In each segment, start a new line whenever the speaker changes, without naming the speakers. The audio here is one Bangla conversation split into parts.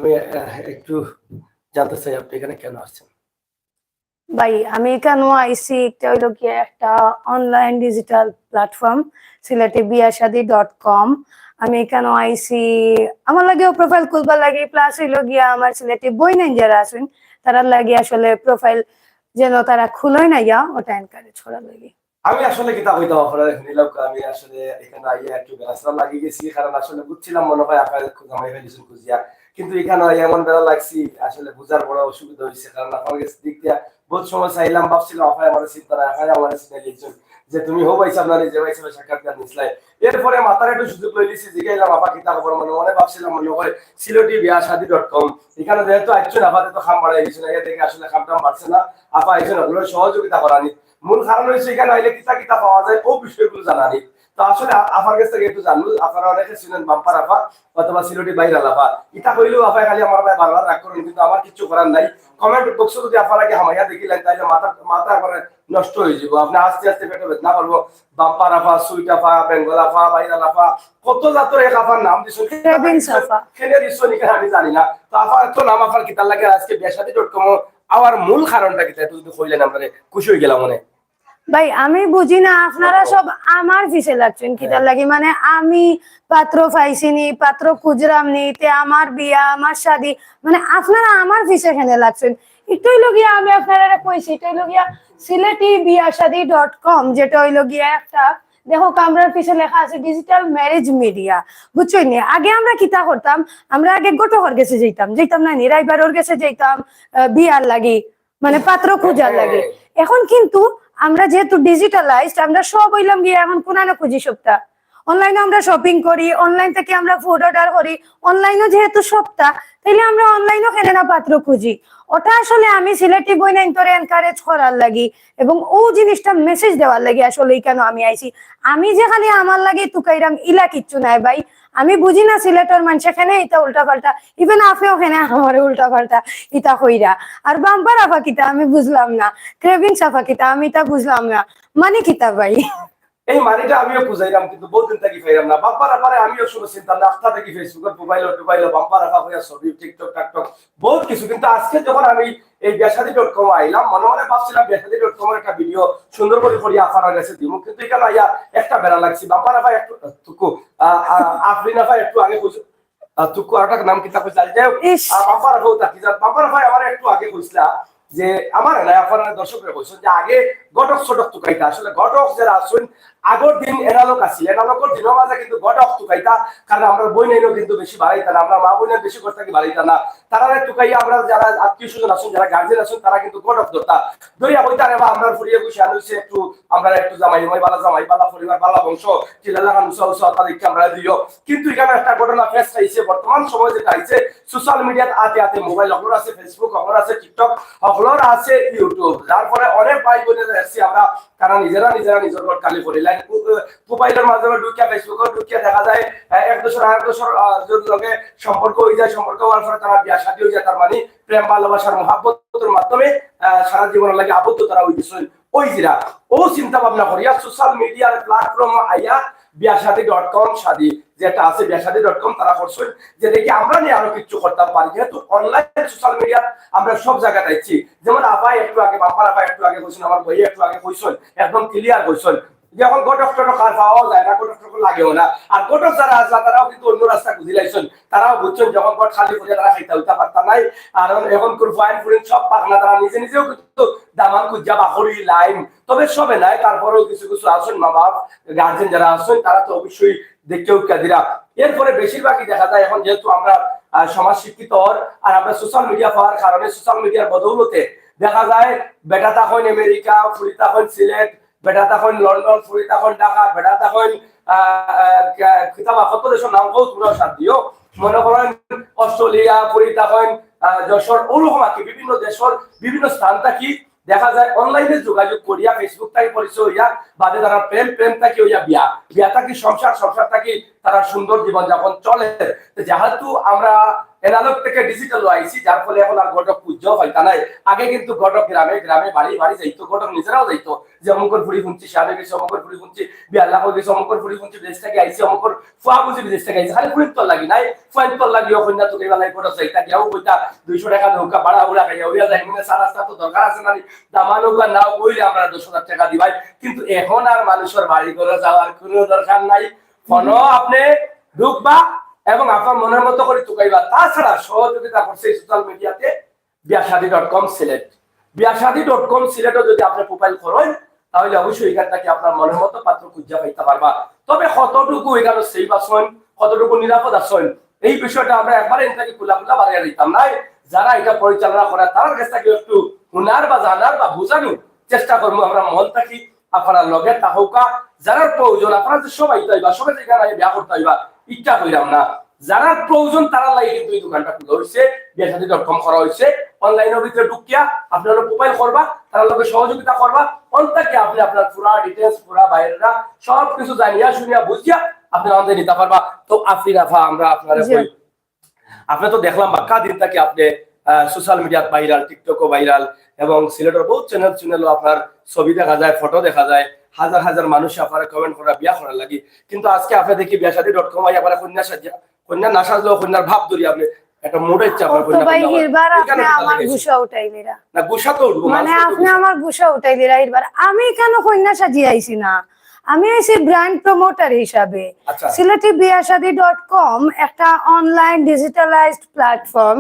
আমি একটু জানতে চাই আপনি এখানে কেন আসছেন?
ভাই আমি কেন আইসি একটা হইলো গিয়ে একটা অনলাইন ডিজিটাল প্ল্যাটফর্ম সিলেটিবিয়াশাদি.com। আমি কেন আইসি আমার লাগে প্রোফাইল খুলবার লাগে, প্লাস হইলো গিয়া আমার সিলেটি বই নাই যারা আছেন তারা লাগে আসলে প্রোফাইল যেন তারা খুলই না ইয়া ওটা এনকারেজ করার লাগে।
আমি আসলে কিতাব হইতে আপনারা নিলাম আমি আসলে এখানে আইয়া একটু ব্যস্ত লাগিয়ে গেছি, কারণ আসলে বুঝছিলাম মনে হয় আপনার জামাই ফেলেছেন খুঁজিয়া, কিন্তু এখানে এমন বেলা লাগছি আসলে বুঝার বড় অসুবিধা হয়েছে, কারণ আপনার কাছে দিক দিয়া বহুত সময় চাইলাম, ভাবছিলাম আপনার আমার চিন্তা নাই, আপনার আমার চিন্তা লিখছেন যে তুমি হো পাইছো আপনার যে পাইছো সাক্ষাৎকার নিছিলাই। এরপরে মাথার একটু সুযোগ লই লিছি, জিগাইলাম আপা কিতাব খবর, মনে মনে ভাবছিলাম মনে হয় সিলেটিবিয়াশাদি.com। এখানে যেহেতু আইছেন আপাতত তো খাম বাড়াই গেছেন, এর থেকে আসলে খামটাম বাড়ছে না, আপা আইছেন ওগুলো সহযোগিতা করানি। মূল কারণ হচ্ছে এখানে আইলে কিতা কিতা পাওয়া যায় ও বিষয়গুলো জানা নেই। তো আসলে আফার কাছ থেকে একটু জানবো, আপনারা অনেকে ছিলেন বাম্পার আফা অথবা সিলেটি বাইরাল আফা, ইটা কইলেও আফাই খালি আমার ভাই বাংলা রাগ করেন, কিন্তু আমার কিছু করার নাই। কমেন্ট বক্সে যদি আফার আগে হামাইয়া দেখিলেন তাইলে মাথা মাথা করে নষ্ট হয়ে যাবো, আপনি আস্তে আস্তে পেটে বেদনা করবো। বাম্পার আফা, সুইট আফা, বেঙ্গল আফা, বাইরাল আফা, কত জাতের এক আফার নাম দিচ্ছেন, খেলে দিচ্ছেন এখানে আমি জানি না। তো আফার তো নাম আফার কিতার লাগে আজকে বিয়াশাদি.com আওয়ার মূল কারণটা কিতা একটু যদি কইলেন আমরা খুশি হয়ে গেলাম মনে।
ভাই আমি বুঝি না, আপনারা সব আমার পিছে লাগছেন কিতার লাগি, মানে আমি পাত্র পাইছিনি, পাত্র খুঁজরাম নি, তে আমার বিয়া আমার শাদি, মানে আপনারা আমার পিছে কেনে লাগছেন। একটুই লগিয়া আমি আপনারা কইছি, এটাই লগিয়া সিলেটিবিয়াশাদি.com, যেটা হইল গিয়া একটা দেখো কামরার পিছে লেখা আছে ডিজিটাল ম্যারেজ মিডিয়া, বুঝছই নি। আগে আমরা কিতা করতাম, আমরা আগে গোটকর গেছে যেতাম না নি, রাইবারোর গেছে যেতাম বিয়ার লাগি, মানে পাত্র খোঁজার লাগে। এখন কিন্তু আমরা যেহেতু ডিজিটালাইজড, আমরা সব হইলাম গিয়ে এখন কোনানো খুঁজি সপ্তাহ অনলাইনে আমরা শপিং করি, অনলাইন থেকে আমরা ফুড অর্ডার করি, অনলাইনও যেহেতু সপ্তাহ, তাইলে আমরা অনলাইনও কেনে না পাত্র খুঁজি। ওটা আসলে আমি সিলেটি বই নাই তোরে এনকারেজ করার লাগি এবং ও জিনিসটা মেসেজ দেওয়ার লাগি আসলে কেন আমি আইছি। আমি যে খালি আমার লাগে তুকাইরাম ইলা কিচ্ছু নাই ভাই, আমি বুঝি না সিলেটের মানুষ এখানে এটা উল্টা পাল্টা, ইভেন আপনি ওখানে আমার উল্টা পাল্টা ইতা কইরা। আর বাম্পার আফা কিতা আমি বুঝলাম না, ক্রেভিংস আফা কিতা আমি তা বুঝলাম না, মানে কিতা ভাই?
এই মানিটা আমিও খুঁজাইলাম কিন্তু বহুদিন থাকি পাইলাম না। বাম্পার আপারে আমিও শুনে চিন্তা রাস্তা থেকে ফেসবুকে প্রোফাইল বাম্পার আফা হইয়া ছবি টিকটক টাকটক বহুত কিছু, কিন্তু আজকে যখন আমি এই বিয়াশাদি.com আইলাম মনে মনে ভাবছিলাম বিয়াশাদি.com এর একটা ভিডিও সুন্দর করে করিয়া আফার কাছে দিব, কিন্তু এখানে আইয়া একটা বেড়া লাগছি। বাম্পার আফা একটু তুকু আফরিন আফা একটু আগে কইছো তুকু আরেকটা নাম কিতা কইছে যাই বাম্পার আফা তাকি বাম্পার আফা আমার একটু আগে কইছিলা যে আমার না আপনারা দর্শকরা কইছেন যে আগে গটক ছটক তুকাইতা, আসলে গটক যারা আসুন আগর দিন এনালোক আছিল, এনালোকর দিনও মাঝে কিন্তু গটক তুকাইতা, কারণ আমরা বই নাইনো কিন্তু বেশি বাড়াইতা না, আমরা মা বোনের বেশি করতে কি বাড়াইতা না, তারা তুকাইয়া আমরা যারা আত্মীয় স্বজন আসুন যারা গার্জেন আসুন তারা কিন্তু গটক ধরতা ধরিয়া বইতা রে বা আমরা ফুরিয়ে বসে আনুছে একটু আমরা একটু জামাই বালা পরিবার বালা বংশ চিলালা মুসা উসা তাদেরকে আমরা দিও। কিন্তু এখানে একটা ঘটনা ফেস খাইছে, বর্তমান সময় যেটা আইছে সোশ্যাল মিডিয়াত আতে আতে মোবাইল অগর আছে, ফেসবুক অগর আছে, টিকটক অগর আছে, ইউটিউব, যার ফলে অনেক ভাই বোনের আসছি আমরা তারা নিজেরা নিজের ঘর কালি করে লাইন মোবাইলের মাধ্যমে ঢুকিয়া ফেসবুকে ঢুকিয়া দেখা যায় এক দশর লগে সম্পর্ক হয়ে যায়, সম্পর্ক হওয়ার পরে তারা বিয়া শাদী হয়ে যায়, তার মানে প্রেম ভালোবাসার মহাব্বতের মাধ্যমে সারা জীবনের লাগে আবদ্ধ তারা হয়ে গেছেন। ওই জিরা ও চিন্তা ভাবনা করিয়া সোশ্যাল মিডিয়ার প্ল্যাটফর্ম আইয়া বিয়াশাদি.com শাদী যেটা আছে বিয়াশাদি.com তারা করছেন যে দেখি আমরা নিয়ে আরো কিছু করতে পারি, যেহেতু অনলাইন সোশ্যাল মিডিয়া আমরা সব জায়গায় দেখছি। যেমন আপাই একটু আগে বাম্পার আপাই একটু আগে কইছেন, আমার বই একটু আগে কইছেন, একদম ক্লিয়ার কইছেন যখন গটক টটক আর পাওয়াও যায় না, গটক টটক লাগেও না। আর গটক যারা আছে তারাও কিন্তু অন্য রাস্তা খুঁজি লাইছেন, তারাও বুঝছেন যখন গট খালি করে তারা খাইতে হইতে পারতা নাই। আর এখন ফাইন ফুরিন সব পাকনা, তারা নিজে নিজেও কিন্তু দামান খুঁজা বাকরি লাইন, তবে সবে নাই, তারপরেও কিছু কিছু আছেন মা বাপ গার্জেন যারা আছেন তারা তো অবশ্যই দেখতেও কাদিরা। এরপরে বেশিরভাগই দেখা যায় এখন যেহেতু আমরা সমাজ শিক্ষিত আর আমরা সোশ্যাল মিডিয়া পাওয়ার কারণে সোশ্যাল মিডিয়ার বদৌলতে দেখা যায় বেটা তখন আমেরিকা, ফুরি তখন সিলেট, বেটা তখন লন্ডন, ফুরি তখন ঢাকা, বেটা তখন কিতাবা কত দেশের নাম কও তোমরাও সাথ দিও, মনে করেন অস্ট্রেলিয়া, ফুরি তখন যশোর, ওরকম আর কি বিভিন্ন দেশের বিভিন্ন স্থান থাকি দেখা যায় অনলাইনে যোগাযোগ করিয়া ফেসবুক থাকি পরিচয় হইয়া বাদে তারা প্রেম থাকি হইয়া বিয়া থাকি সংসার থাকি তারা সুন্দর জীবনযাপন চলে। যেহেতু আমরা এনালগ থেকে ডিজিটাল আইছি, যার ফলে এখন আর ঘটক পূজ্য হয় তা নাই। আগে কিন্তু ঘটক গ্রামে গ্রামে বাড়ি বাড়ি যাইতো, ঘটক নিজেরাও যাইতো যে অমুকর ফুড়ি শুনছি, সাবে গেছে অমুকর ফুড়ি শুনছি, বিয়াল্লাহ গেছে অমুকর ফুড়ি শুনছি, বিদেশ থেকে আইছি, অমুকর ফুয়া বুঝি বিদেশ থেকে আইছি। খালি ফুড়ির তল লাগি নাই, ফুয়াইন তল লাগিও কন্যা তোকে বেলায় ঘটক যাইতা গিয়াও কইতা 200 টাকা নৌকা ভাড়া উড়া খাইয়া উড়িয়া যাই, মানে সারা রাস্তা তো দরকার আছে না, দামা নৌকা নাও কইলে আমরা 10,000 টাকা দিবাই। কিন্তু এখন আর মানুষের বাড়ি ঘরে যাওয়ার কোনো দরকার নাই, ফোনও আপনি ঢুকবা এবং আপনার মনের মতো করে টুকাইবা। তাছাড়া সহযোগিতা করছে সোশ্যাল মিডিয়াতে biashadi.com সিলেট। biashadi.com সিলেটও যদি আপনি প্রোফাইল করেন তাহলে অবশ্যই এখান থেকে আপনার মনের মতো পাত্র খুঁজে পাইতে পারবা। তবে কতটুকু এখানে সেফ আছেন, কতটুকু নিরাপদ আছেন, এই বিষয়টা আমরা একবার এখানে খোলা খোলা বাড়িয়ে দিতাম নাই। যারা এটা পরিচালনা করে তার কাছ থেকে একটু হুনার বা জানার বা বোঝানোর চেষ্টা করবো আমরা মন থাকি আপনারা লগে তাহকা। যারা প্রয়োজন আপনারা যে সবাই তাইবা, সবাই যেখানে বিয়া করতে হইবা ইচ্ছা কইরাম না, যারা প্রয়োজন তারা লাগে কিন্তু এই দোকানটা খুলে হয়েছে, biashadi.com করা হয়েছে। অনলাইনের ভিতরে ঢুকিয়া আপনারা প্রোফাইল করবা, তারা লোকের সহযোগিতা করবা, অন্তকে আপনি আপনার পুরা ডিটেলস পুরা বাইরেরা সব কিছু জানিয়া শুনিয়া বুঝিয়া আপনি আমাদের নিতে পারবা। তো আপনি রাফা আমরা আপনারা আপনি তো দেখলাম বাক্কা দিন থেকে আপনি সোশ্যাল মিডিয়াত ভাইরাল, টিকটকও ভাইরাল, এবং সিলেটের বহুত চ্যানেলও আপনার ছবি দেখা যায়, ফটো দেখা যায়, হাজার হাজার মানুষ আপনারা কমেন্ট করা বিয়া করার লাগি। কিন্তু আজকে আপনি দেখি biashadi.com আই আপনারা কন্যা না সাজলেও কন্যার ভাব ধরি আপনি একটা মোড়ে ইচ্ছা আপনার
তো ভাই হিরবার আপনি আমার গুছা উঠাইলিরা
না, গুছা তো উঠবো
মানে আপনি আমার গুছা উঠাইলিরা হিরবার। আমি কেন কন্যা সাজিয়ে আইছি না, আমি আইছি ব্র্যান্ড প্রমোটার হিসাবে। সিলেটি biashadi.com একটা অনলাইন ডিজিটালাইজড প্ল্যাটফর্ম,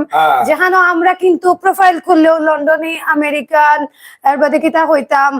যেখানে আমরা কিন্তু প্রোফাইল করলেও লন্ডনে, আমেরিকান, এর বাদে কিতা হইতাম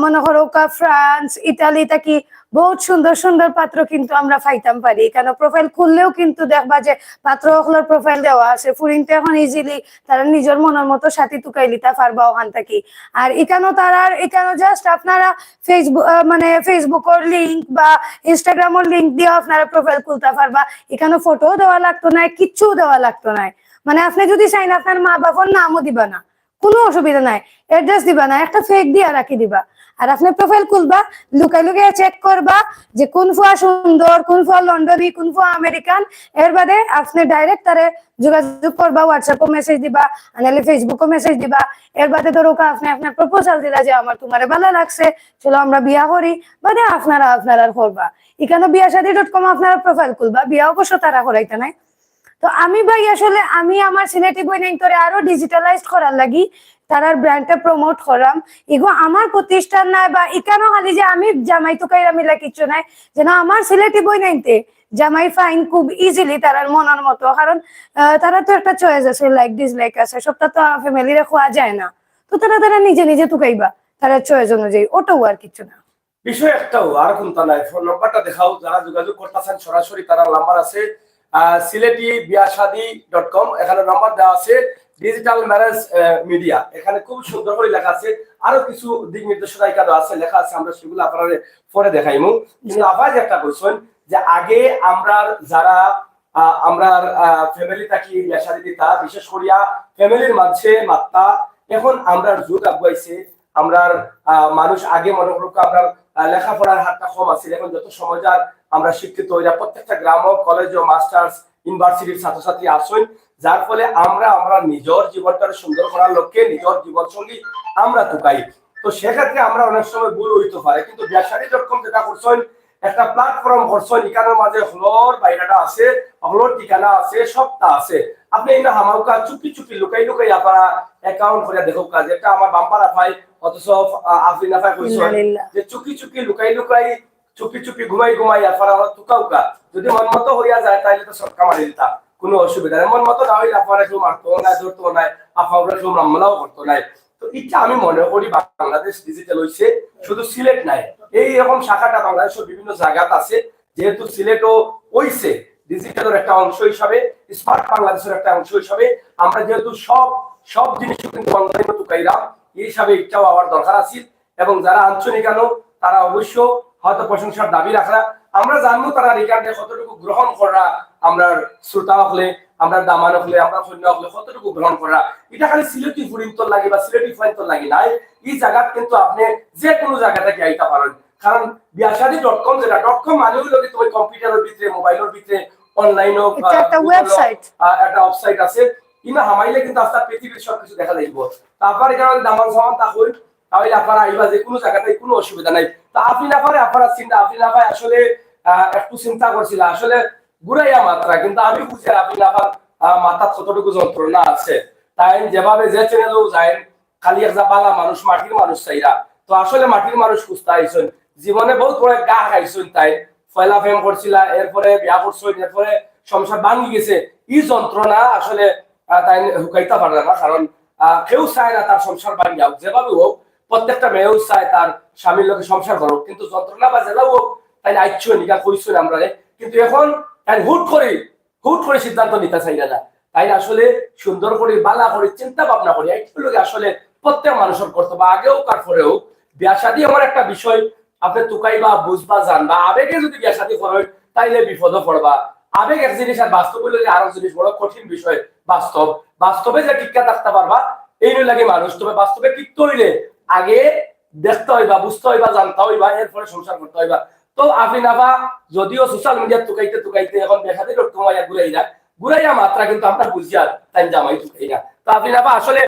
মনে করো ফ্রান্স, ইতালি থাকি বহুত সুন্দর সুন্দর পাত্র কিন্তু আমরা পাইতাম পারি। কেন প্রোফাইল খুললেও কিন্তু দেখবা যে পাত্র হকলের প্রোফাইল দেওয়া আছে, ফুরিনতে এখন ইজিলি তারা নিজের মনের মতো সাথী টুকাই লিতা পারবা ওখান থেকে। আর এখানেও তারা এখানেও জাস্ট আপনারা ফেসবুক মানে ফেসবুকের লিঙ্ক বা ইনস্টাগ্রামের লিঙ্ক দিয়ে আপনারা প্রোফাইল খুলতে পারবা। এখানে ফটো দেওয়া লাগতো না, কিচ্ছু দেওয়া লাগতো না। মানে আপনি যদি চাইন আপনার মা বাবার নামও দিবা না, কোনো অসুবিধা নাই, অ্যাড্রেস দিবা না, একটা ফেক দিয়ে রাখি দিবা। আর আপনি প্রোফাইল খুলবা, লুকাই লুকিয়ে চেক করবা যে কোন ফুয়া সুন্দর, কোন ফুয়া লন্ডনী, কোন ফুয়া আমেরিকান। এর বাদে আপনি ডাইরেক্ট তারে যোগাযোগ করবা, হোয়াটসঅ্যাপও মেসেজ দিবা, নাহলে ফেসবুকও মেসেজ দিবা। এর বাদে ধরো আপনি আপনার প্রপোজাল দিলা যে আমার তোমারে ভালো লাগছে, চলো আমরা বিয়া করি, বাদে আপনারা করবা। এখানে biashadi.com আপনারা প্রোফাইল খুলবা, বিয়া অবশ্য তারা করাইতে নাই। তো আমি ভাই আসলে আমি আমার সিলেটি বই নাই তোরে আরো ডিজিটালাইজড করার লাগি তারার ব্র্যান্ডটা প্রমোট করাম। এগো আমার প্রতিষ্ঠান নাই বা এখানেও খালি যে আমি জামাই তো কাইরা মিলা কিছু নাই, যেন আমার সিলেটি বই নাইতে জামাই ফাইন খুব ইজিলি তারার মনের মতো। কারণ তারা তো একটা চয়েস আছে, লাইক ডিসলাইক আছে, সবটা তো ফ্যামিলিরে খোয়া যায় না। তো তারা নিজে নিজে টুকাইবা তারা চয়েস অনুযায়ী, ওটাও আর কিছু না।
বিষয় একটাও আর কোনটা নাই। ফোন নাম্বারটা দেখাও, যারা যোগাযোগ করতেছেন সরাসরি তারা নাম্বার আছে সিলেটি biashadi.com, এখানে নাম্বার দেওয়া আছে। ডিজিটাল ম্যারেজ মিডিয়া, এখানে খুব সুন্দর করে লেখা আছে, আরো কিছু দিক নির্দেশনা এখানে আছে লেখা আছে, আমরা সেগুলো আপনারা পরে দেখাইমু। কিন্তু আবার একটা কোশ্চেন যে আগে আমরা যারা আমরা ফ্যামিলি থাকি biashadi দিতা, বিশেষ করিয়া ফ্যামিলির মাঝে মাত্রা, এখন আমরা যুগ আগুয়াইছে, আমরা মানুষ আগে মনে করো আমরা লেখাপড়ার হারটা কম আছে, এখন যত সময় যার আমরা শিক্ষিত হইয়া প্রত্যেকটা গ্রাম কলেজ ও মাস্টার্স ইউনিভার্সিটির ছাত্রছাত্রী আসুন, যার ফলে আমরা নিজের জীবনটা সুন্দর করার লক্ষ্যে নিজের জীবন সঙ্গী আমরা টুকাই। তো সেক্ষেত্রে আমরা অনেক সময় ভুল হইতে পারে। কিন্তু biashadi.com যেটা করছেন একটা প্ল্যাটফর্ম করছেন, এখানের মাঝে হলোর বাইরেটা আছে, হলোর ঠিকানা আছে, সবটা আছে। আপনি এই না হামাউকা চুপি চুপি লুকাই লুকাই আপনারা অ্যাকাউন্ট করে দেখো কাজ, এটা আমার বাম্পার আফাই অথচ আফরিন আফাই কইছেন যে চুপি চুপি লুকাই লুকাই চুপি চুপি ঘুমাই আপনারা টুকাউকা, যদি মন মতো হইয়া যায় তাহলে তো সটকা মারি দিতা, কোনো অসুবিধা নেই। মন মতো না হইলে আপনারা কেউ মারতো না, ধরতো নাই, আফাউরা কেউ মামলাও করতো নাই। তো এটা আমি মনে করি বাংলাদেশ ডিজিটাল হইছে, শুধু সিলেট নাই, এই রকম শাখাটা বাংলাদেশের বিভিন্ন জায়গাত আছে। যেহেতু সিলেটও হইছে ডিজিটালের একটা অংশ হিসাবে, স্মার্ট বাংলাদেশের একটা অংশ হিসাবে, আমরা যেহেতু সব জিনিস কিন্তু অনলাইনে টুকাইলাম, এই হিসাবে এটাও আবার দরকার আছে। এবং যারা আঞ্চলিক আনো তারা অবশ্য হয়তো প্রশংসার দাবি রাখা, আমরা জানবো তারা রিকার্ডে কতটুকু গ্রহণ করা, আমরা শ্রোতা হলে, আমরা দামান হলে, আমরা সৈন্য হলে কতটুকু গ্রহণ করা। এটা খালি সিলেটি ফুরিন্তর লাগে বা সিলেটি ফাইন্তর লাগে নাই, এই জায়গা কিন্তু আপনি যে কোনো জায়গা থেকে আইতে পারেন। কারণ বিয়াশাদি.com যেটা .com মানে হলো কি তুমি কম্পিউটারের ভিতরে মোবাইলের ভিতরে অনলাইন
এটা একটা ওয়েবসাইট,
একটা ওয়েবসাইট আছে ইনা হামাইলে কিন্তু আস্তে পৃথিবীর সবকিছু দেখা যাইব। তারপর এখানে দামান সামান তা হইল তাহলে আপনারা আইবা যে কোনো জায়গাতে কোনো অসুবিধা নাই। তা আপনি না পারে আপনারা চিন্তা আপনি না পায় আসলে একটু চিন্তা করছিল আসলে ঘুরাইয়া মাত্রা, কিন্তু আমি বুঝি আপনি না পার মাথার কতটুকু যন্ত্রণা আছে। তাই যেভাবে যে চ্যানেলেও যায় খালি একটা বালা মানুষ মাটির মানুষ চাইরা, তো আসলে মাটির মানুষ খুঁজতে আইসেন জীবনে বহুত বড় গা খাইছেন। তাই পয়লা প্রেম করছিলা, এরপরে বিয়া করছেন, এরপরে সংসার ভাঙি গেছে। এই যন্ত্রণা আসলে তাই হুকাইতে পারে না, কারণ কেউ চায় না তার সংসার ভাঙি হোক, যেভাবে হোক প্রত্যেকটা মেয়েও চায় তার স্বামীর লোকে সংসার করুক, কিন্তু যন্ত্রণা বা জেলাও হোক তাই আইচ্ছ নিকা কইছেন আমরা। কিন্তু এখন তাই হুট করে সিদ্ধান্ত নিতে চাই না। তাই আসলে সুন্দর করে বালা করে চিন্তা ভাবনা করি এইগুলো আসলে প্রত্যেক মানুষের কর্তব্য, আগেও কার পরেও। বিয়া শাদী এমন একটা বিষয় আপনি তুকাইবা বুঝবা জানবা, আবেগে যদি বিয়া শাদী করেন তাইলে বিপদও পড়বা। আবেগ এক জিনিস আর বাস্তব হইলে আরো জিনিস বড় কঠিন বিষয়। বাস্তবে যে টিকা থাকতে পারবা এই নই লাগে মানুষ, তবে বাস্তবে টিকতে হইলে আগে দেখতে হইবা, বুঝতে হইবা, জানতে হইবা, এরপরে সংসার করতে হইবা। তো আপনি নাবা যদিও সোশ্যাল মিডিয়া তুকাইতে এখন দেখা যায় ঘুরাইয়া মাত্রা, কিন্তু আমরা বুঝিয়া তাই জামাই তুকাই না। তো আপনি নাবা আসলে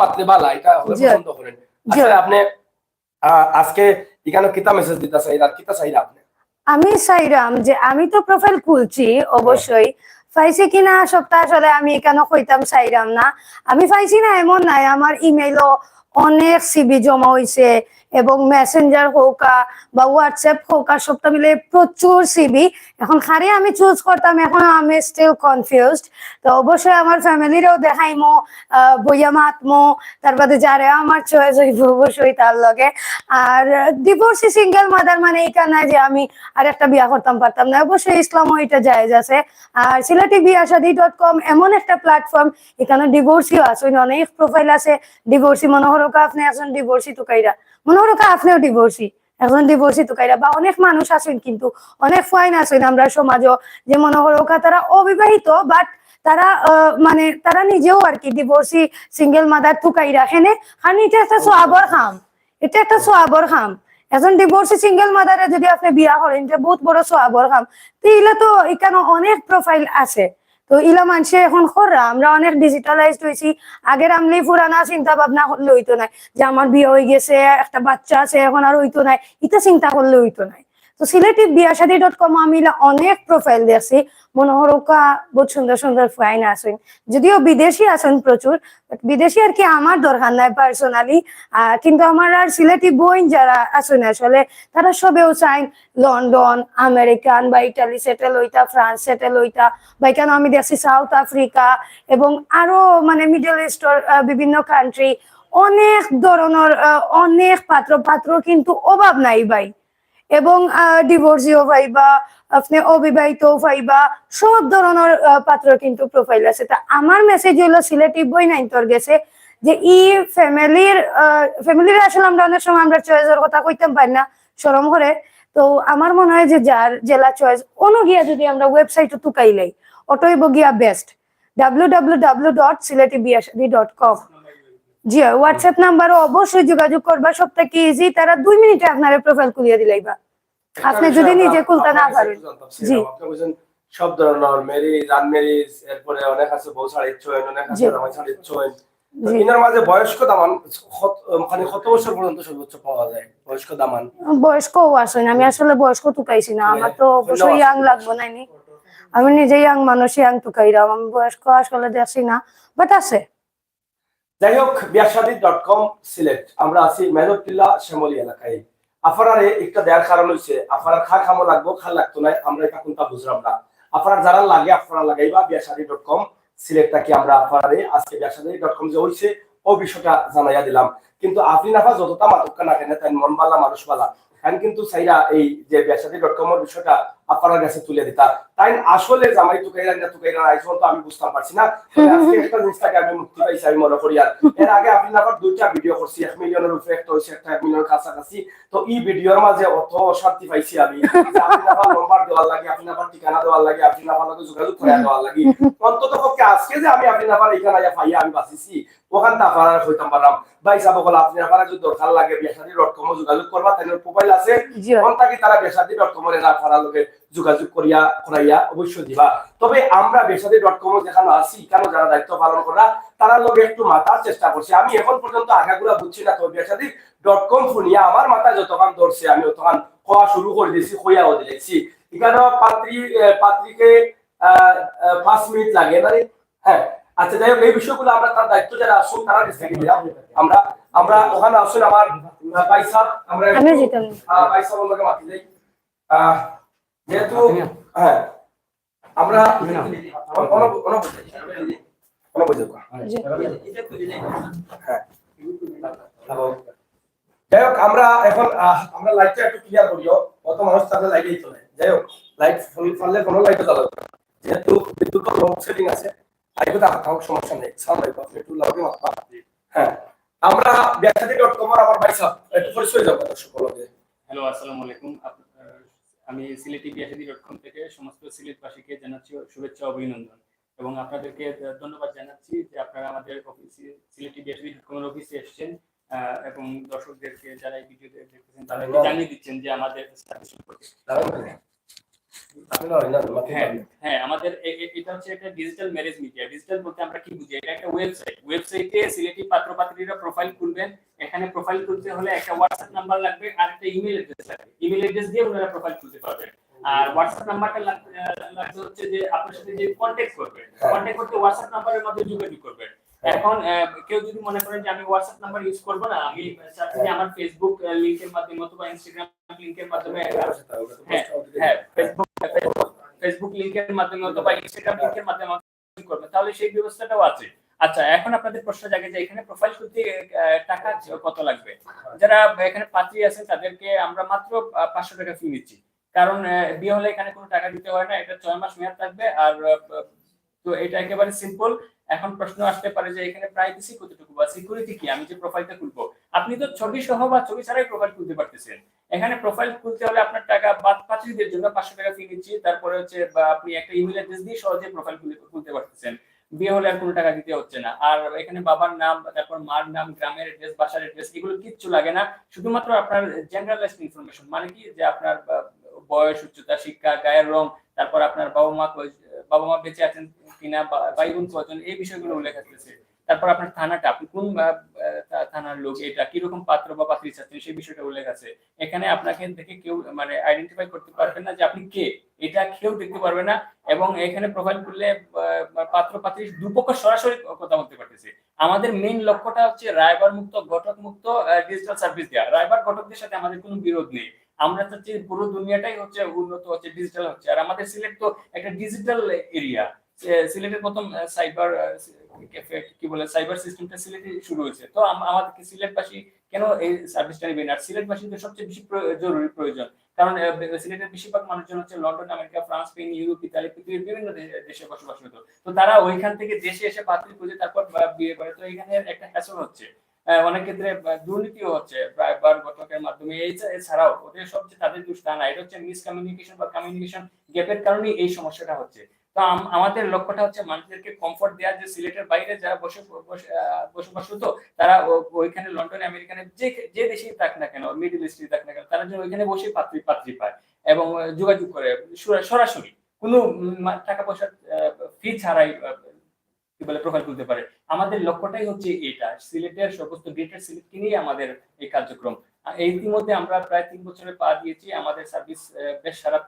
মাত্রে বালা এটা পছন্দ করেন। আসলে আপনি আজকে এখানে কিতা মেসেজ দিতে চাই আর কিতা চাইরা আপনি?
আমি চাইরাম যে আমি তো প্রোফাইল খুলছি অবশ্যই, পাইছি কিনা সবটা আসলে আমি কেন কইতাম চাইরাম না। আমি পাইছি না এমন নাই, আমার ইমেইলও অনেক সিবি জমা হয়েছে এবং মেসেঞ্জার হোক বা হোয়াটসঅ্যাপ হোক সবটা মিলে প্রচুর সিবি। এখন খালি আমি চুজ করতাম, এখন আমি স্টিল কনফিউজড। তো অবশ্যই আমার ফ্যামিলিরও দেখাইমো, বইয়া মাতমো, তার বাদে যারে আমার চয়েস হইব অবশ্যই তার লগে। আর ডিভোর্সি সিঙ্গেল মাদার মানে এটা না যে আমি আর একটা বিয়া করতাম পারতাম না, অবশ্যই ইসলামও এটা জায়েজ আছে। আর সিলেটি বিয়াশাদি.com এমন একটা প্ল্যাটফর্ম, এখানে ডিভোর্সিও আছে, অনেক প্রোফাইল আছে ডিভোর্সি। মনোহরকা আপনি একজন ডিভোর্সি তুকাইরা, মনোহরকা আপনিও ডিভোর্সি, একজন ডিভোর্সি তুকাইরা, বা অনেক মানুষ আছেন কিন্তু অনেক ফাইন আছেন আমরা সমাজও, যে মনোহরকা তারা অবিবাহিত বাট তারা মানে তারা নিজেও আর কি ডিভোর্সি সিঙ্গেল মাদার তুকাই রাখেন। কারণ এটা একটা সোয়াবর খাম, এটা একটা সোয়াবর খাম। একজন ডিভোর্সি সিঙ্গেল মাদারে যদি আপনি বিয়া করেন এটা বহুত বড় সোয়াবর খাম। তো ইলা তো এখানে অনেক প্রোফাইল আছে, তো ইলা মানুষে এখন খররা আমরা অনেক ডিজিটালাইজড হয়েছি। আগের আমলি পুরানা চিন্তা ভাবনা করলে হইতো নাই যে আমার বিয়ে হয়ে গেছে, একটা বাচ্চা আছে, এখন আর হইতো নাই, এটা চিন্তা করলে হইতো নাই। তো সিলেটি বিয়াশাদি.com আমি অনেক প্রোফাইল দেখছি, মনোহরকা বহুত সুন্দর সুন্দর ফাইন আছেন, যদিও বিদেশি আছেন প্রচুর, বিদেশি আর কি আমার দরকার নাই পার্সোনালি। কিন্তু আমার আর সিলেটি বোন যারা আছেন আসলে তারা সবেও চাই লন্ডন, আমেরিকান বা ইটালি সেটেল হইতা, ফ্রান্স সেটেল হইতা, বা এখানে আমি দেখছি সাউথ আফ্রিকা এবং আরো মানে মিডল ইস্টর বিভিন্ন কান্ট্রি, অনেক ধরনের অনেক পাত্র কিন্তু অভাব নাই ভাই। এবং ডিভোর্সিও পাইবা, আপনি অবিবাহিতও পাইবা, সব ধরনের পাত্র কিন্তু প্রোফাইল আছে। তা আমার মেসেজ হলো সিলেটি বই নাই তোর গেছে যে ই ফ্যামিলির আসলে আমরা অনেক সময় আমরা চয়েসের কথা কইতাম পারি না, শরম করে। তো আমার মনে হয় যে যার জেলা চয়েস অনুগিয়া যদি আমরা ওয়েবসাইটে তুকাইলাই অটোই বগিয়া বেস্ট, www.siletibiashadi.com। জি হোয়াটসঅ্যাপ নাম্বারও অবশ্যই যোগাযোগ করবা, সব থেকে ইজি, তারা 2 মিনিটে আপনার প্রোফাইল খুলিয়ে দিলাইবা আপনি যদি নিজে খুলতে না পারেন। জি
সব ধরনের ম্যারেজ আনম্যারেজ, এরপরে অনেক আছে বউ ছাড়া ইচ্ছা হয়, অনেক আছে জামাই ছাড়া ইচ্ছা হয়। তো ইনার মাঝে বয়স্ক দামান মানে কত বছর পর্যন্ত সর্বোচ্চ পাওয়া যায় বয়স্ক দামান?
বয়স্কও আছে, আমি আসলে বয়স্ক তুকাইছি না, আমার তো অবশ্যই ইয়াং লাগবে নাইনি, আমি নিজে ইয়াং মানুষ, ইয়াং তুকাইরা, আমি বয়স্ক আসলে দেখছি না, বাট আছে।
যাই হোক, বিয়াশাদি.com সিলেট, আমরা আছি মেহনতুল্লাহ শ্যামলী এলাকায়। আপনার একটা দেয়ার কারণ হইছে আপনার খামো লাগবো, খা লাগতো না, আমরা এটা কোনটা বুঝলাম না। আপনার যারা লাগে আপনারা লাগাইবা বিয়াশাদি.com সিলেটটা কি আমরা আপনার আজকে বিয়াশাদি.com যে হইছে ও বিষয়টা জানাইয়া দিলাম। কিন্তু আপনি নাফা যতটা মাতকা না কেন তাই মন বালা মানুষ বালা, এখন কিন্তু চাইরা এই যে বিয়াশাদি.com এর বিষয়টা আপনার কাছে তুলে দিতা। তাই আসলে জামাই তুকাইরা না তুকাইরা আইসন তো আমি বুঝতে পারছি না। তবে আজকে একটা জিনিসটাকে আমি মুক্তি পাইছি আমি মনে করি। আর এর আগে আপনি আবার দুইটা ভিডিও করছি 1 মিলিয়নের উপরে, একটা হইছে একটা 1 মিলিয়নের কাছাকাছি। তো এই ভিডিওর মাঝে অত অশান্তি পাইছি আমি যে আপনি আবার নম্বর দেওয়ার লাগে, আপনি আবার ঠিকানা দেওয়ার লাগে, আপনি আবার যোগাযোগ করে দেওয়ার লাগে। অন্তত পক্ষে আজকে যে আমি আপনি আবার এখানে পাইয়া আমি বাঁচিছি ওখান থেকে আপনারা হইতাম পারলাম। ভাই সাহেব বলে আপনি আপনারা যদি দরকার লাগে বেসাদি.com যোগাযোগ করবা, তাদের প্রোফাইল আছে কোন থাকি তারা বেসাদি.com এর আপনারা লোকে যোগাযোগ করিয়া করাইয়া অবশ্যই দিবা। তবে আমরা বেসাদি.com যেখানে আছি কেন যারা দায়িত্ব পালন করা তারা লোকে একটু মাথার চেষ্টা করছি। আমি এখন পর্যন্ত আগাগুলা বুঝছি না। তবে বেসাদি.com শুনিয়া আমার মাথায় যতক্ষণ ধরছে আমি ততক্ষণ খাওয়া শুরু করে দিয়েছি, খইয়াও দিয়েছি। এখানে পাত্রীকে 5 মিনিট লাগে না। হ্যাঁ আচ্ছা, যাই হোক এই বিষয়গুলো আমরা তার দায়িত্ব যারা আসুন তারা আমরা আমরা ওখানে আসুন আমার পয়সা আমরা পয়সা বলতে মাতি যাই যেহেতু হ্যাঁ আমরা যাই হোক আমরা এখন আমরা লাইটটা একটু ক্লিয়ার করিও, কত মানুষ তাহলে লাইটেই চলে। যাই হোক লাইট ফাললে কোনো লাইটও জ্বালাবে যেহেতু বিদ্যুৎ সেটিং আছে। সমস্যা নেই, একটু লাউডে মাপা। হ্যাঁ আমরা বেসাদি.com আমার ভাই সাহেব একটু পরিচয় যাবো দর্শকদের।
হ্যালো, আসসালামু আলাইকুম। আমি সিলেটি বেসাদি.com থেকে সমস্ত সিলেটবাসীকে জানাচ্ছি শুভেচ্ছা অভিনন্দন এবং আপনাদেরকে ধন্যবাদ জানাচ্ছি যে আপনারা আমাদের অফিসে সিলেটি বেসাদি.com এর অফিসে এসেছেন এবং দর্শকদেরকে যারা এই ভিডিও দেখতেছেন তাদেরকে জানিয়ে দিচ্ছেন যে আমাদের সার্ভিস সম্পর্কে। হ্যাঁ আমাদের এটা হচ্ছে একটা ডিজিটাল ম্যারেজ মিডিয়া। ডিজিটাল বলতে আমরা কি বুঝি? এটা একটা ওয়েবসাইটে সিলেটি পাত্র পাত্রীরা প্রোফাইল খুলবেন। এখানে প্রোফাইল খুলতে হলে একটা হোয়াটসঅ্যাপ নাম্বার লাগবে আর একটা ইমেল অ্যাড্রেস লাগবে। ইমেল অ্যাড্রেস দিয়ে ওনারা প্রোফাইল খুলতে পারবেন। আর হোয়াটসঅ্যাপ নাম্বারটা লাগবে হচ্ছে যে আপনার সাথে যে কন্টাক্ট করবে, কন্টাক্ট করতে হোয়াটসঅ্যাপ নাম্বারের মাধ্যমে যোগাযোগ করবেন। এখন কেউ যদি মনে করেন যে আমি হোয়াটসঅ্যাপ নাম্বার ইউজ করব না, আমি চাচ্ছি যে আমার ফেসবুক লিংকের মাধ্যমে অথবা ইনস্টাগ্রাম লিংকের মাধ্যমে ফেসবুক লিংকের মাধ্যমে অথবা ইনস্টাগ্রাম লিংকের মাধ্যমে করবে, তাহলে সেই ব্যবস্থাটাও আছে। আচ্ছা, এখন আপনাদের প্রশ্ন জাগে যে এখানে প্রোফাইল খুলতে টাকা কত লাগবে। যারা এখানে পাত্রী আছেন তাদেরকে আমরা মাত্র 500 টাকা ফি নিচ্ছি, কারণ বিয়ে হলে এখানে কোনো টাকা দিতে হয় না। এটা 6 মাস মেয়াদ থাকবে। আর তো এটা একেবারে সিম্পল। এখন প্রশ্ন আসতে পারে যে এখানে প্রাইভেসি কতটুকু বা সিকিউরিটি কি? আমি যে প্রোফাইলটা খুলবো, আপনি তো ছবি সহ বা ছবি ছাড়াই প্রোফাইল খুলতে পারতেছেন। এখানে প্রোফাইল খুলতে হলে আপনার টাকা পাত্রীদের জন্য 500 টাকা ফি নিচ্ছি। তারপরে হচ্ছে আপনি একটা ইমেল অ্যাড্রেস দিয়ে সহজে প্রোফাইল খুলতে পারতেছেন। বিয়ে হলে আর কোনো টাকা দিতে হচ্ছে না। আর এখানে বাবার নাম, তারপর মার নাম, গ্রামের অ্যাড্রেস, বাসার অ্যাড্রেস এগুলো কিচ্ছু লাগে না। শুধুমাত্র আপনার জেনারেলাইজড ইনফরমেশন, মানে কি যে আপনার বয়স, উচ্চতা, শিক্ষা, গায়ের রং, তারপর আপনার বাবা মা বেঁচে আছেন কিনা, ভাই বোন কজন, এই বিষয়গুলো উল্লেখ আছে। তারপর আপনার থানাটা, আপনি কোন থানার লোক, এটা কিরকম পাত্র বা পাত্রী চাচ্ছেন সেই বিষয়টা উল্লেখ আছে। এখানে আপনাকে দেখে কেউ মানে আইডেন্টিফাই করতে পারবে না যে আপনি কে, এটা কেউ দেখতে পারবে না। এবং এখানে প্রোফাইল করলে পাত্র পাত্রী দুপক্ষ সরাসরি কথা বলতে পারতেছে। আমাদের মেইন লক্ষ্যটা হচ্ছে রায়বার মুক্ত, ঘটক মুক্ত ডিজিটাল সার্ভিস দেওয়া। রায়বার ঘটকদের সাথে আমাদের কোনো বিরোধ নেই। আমরা চাচ্ছি পুরো দুনিয়াটাই হচ্ছে উন্নত হচ্ছে, ডিজিটাল হচ্ছে। আর আমাদের সিলেট তো একটা ডিজিটাল এরিয়া। সিলেটের প্রথম সাইবার কি বলে সাইবার সিস্টেমটা সিলেটে শুরু হয়েছে। তো আমাদেরকে সিলেটবাসী কেন এই সার্ভিসটা নেবেন? আর সিলেটবাসীদের সবচেয়ে বেশি জরুরি প্রয়োজন, কারণ সিলেটের বেশিরভাগ মানুষজন হচ্ছে London, America, France, Spain, Europe, Italy, পৃথিবীর বিভিন্ন দেশে বসবাসরত। তো তারা ওইখান থেকে দেশে এসে পাত্রী খুঁজে তারপর বিয়ে করে। তো এখানে একটা হ্যাসল হচ্ছে, অনেক ক্ষেত্রে দুর্নীতিও হচ্ছে রায়বার ঘটকের মাধ্যমে। এছাড়াও ওদের সবচেয়ে তাদের দোষ তা না, এটা হচ্ছে মিসকমিউনিকেশন বা কমিউনিকেশন গ্যাপের কারণে এই সমস্যাটা হচ্ছে। তো আমাদের লক্ষ্যটা হচ্ছে মানুষদেরকে কমফর্ট দেওয়া, যে সিলেটের বাইরে যারা বসবাসরত তারা ওইখানে লন্ডনে, আমেরিকানে, যে দেশেই থাক না কেন, মিডল ইস্টে থাক না কেন, তারা যেন ওইখানে বসে পাত্রী পায় এবং যোগাযোগ করে সরাসরি কোনো টাকা পয়সা ফি ছাড়াই কি বলে প্রোফাইল খুলতে পারে। আমাদের লক্ষ্যটাই হচ্ছে এটা। সিলেটের সমস্ত গ্রেটার সিলেটকে নিয়ে আমাদের এই কার্যক্রম। এই ইতিমধ্যে আমরা প্রায় 3 বছরে পা দিয়েছি। আমাদের সার্ভিস বেশ সারা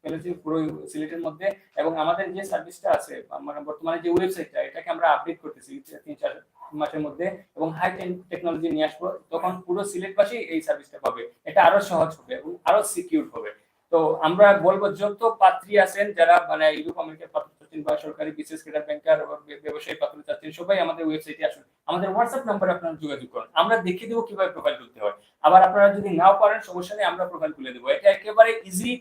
ফেলেছি পুরো সিলেটের মধ্যে। এবং আমাদের যে সার্ভিসটা আছে, মানে বর্তমানে যে ওয়েবসাইটটা, এটাকে আমরা আপডেট করতেছি 3-4 মাসের মধ্যে এবং হাই টেকনোলজি নিয়ে আসবো। তখন পুরো সিলেটবাসী এই সার্ভিসটা পাবে। এটা আরো সহজ হবে এবং আরো সিকিউর হবে। তো আমরা বলবো যত পাত্রী আছেন যারা মানে ইউরোপ আমেরিকার পাত্র চাচ্ছেন বা সরকারি বিসিএস ক্যাডার, ব্যাংকার, ব্যবসায়ী পাত্র চাচ্ছেন, সবাই আমাদের ওয়েবসাইটে আসুন। আমাদের হোয়াটসঅ্যাপ নাম্বারে আপনারা যোগাযোগ করুন, আমরা দেখিয়ে দেবো কিভাবে প্রোফাইল তুলতে হয়। আবার আপনারা যদি নাও পারেন সমস্যা নেই, আমরা প্রোফাইল খুলে দেবো। এটা একেবারে ইজি